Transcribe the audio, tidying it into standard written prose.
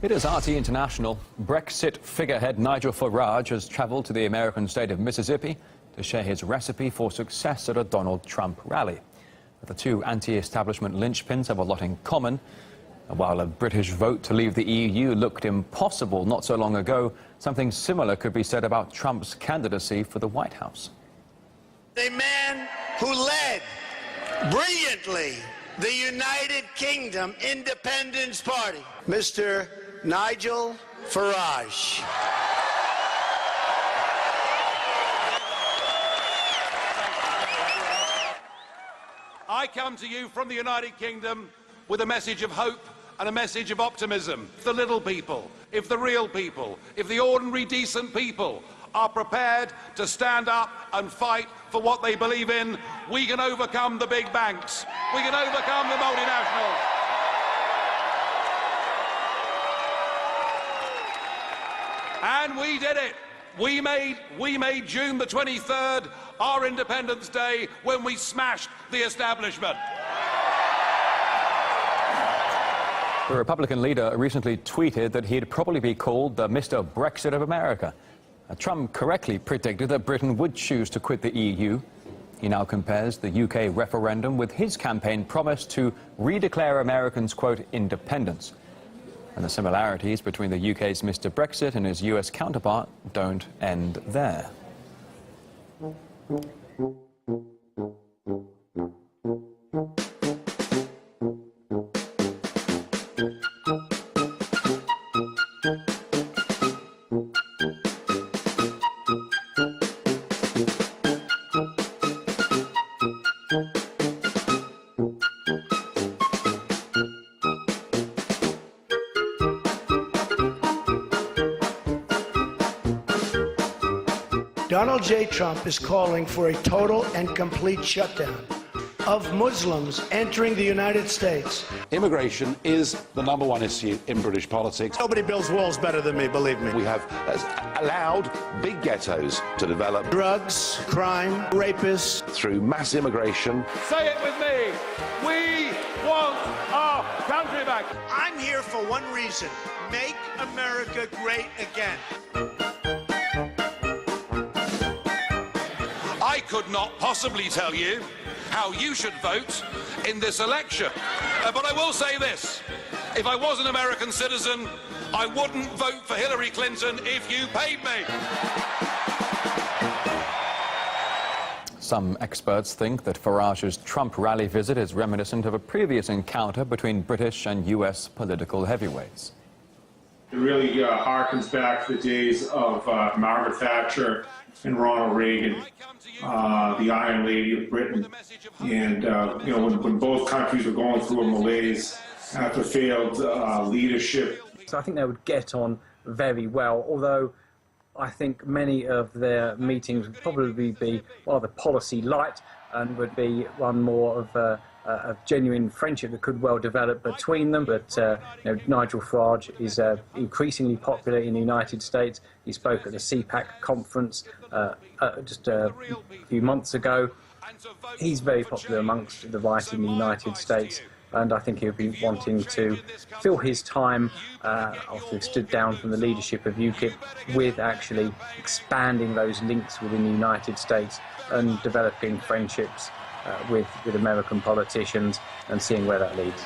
It is RT International. Brexit figurehead Nigel Farage has travelled to the American state of Mississippi to share his recipe for success at a Donald Trump rally. The two anti-establishment linchpins have a lot in common. While a British vote to leave the EU looked impossible not so long ago, something similar could be said about Trump's candidacy for the White House. A man who led brilliantly the United Kingdom Independence Party, Mr. Nigel Farage. I come to you from the United Kingdom with a message of hope and a message of optimism. If the little people, if the real people, if the ordinary decent people are prepared to stand up and fight for what they believe in, we can overcome the big banks. We can overcome the multinationals. And we did it. We made June the 23rd our Independence Day when we smashed the establishment. The Republican leader recently tweeted that he'd probably be called the Mr. Brexit of America. Trump correctly predicted that Britain would choose to quit the EU. He now compares the UK referendum with his campaign promise to redeclare Americans' quote, independence. And the similarities between the UK's Mr. Brexit and his US counterpart don't end there. Donald J. Trump is calling for a total and complete shutdown of Muslims entering the United States. Immigration is the #1 issue in British politics. Nobody builds walls better than me, believe me. We have allowed big ghettos to develop Drugs, crime, rapists. through mass immigration. Say it with me. We want our country back. I'm here for one reason: make America great again. I could not possibly tell you how you should vote in this election. But I will say this: if I was an American citizen, I wouldn't vote for Hillary Clinton if you paid me. Some experts think that Farage's Trump rally visit is reminiscent of a previous encounter between British and US political heavyweights. It really harkens back to the days of Margaret Thatcher and Ronald Reagan, the Iron Lady of Britain. And, you know, when both countries were going through a malaise after failed leadership. So I think they would get on very well, although I think many of their meetings would probably be rather policy light and would be one more of a genuine friendship that could well develop between them. But you know, Nigel Farage is increasingly popular in the United States. He spoke at the CPAC conference just a few months ago. He's very popular amongst the right in the United States, and I think he'll be wanting to fill his time after he stood down from the leadership of UKIP with actually expanding those links within the United States and developing friendships with American politicians and seeing where that leads.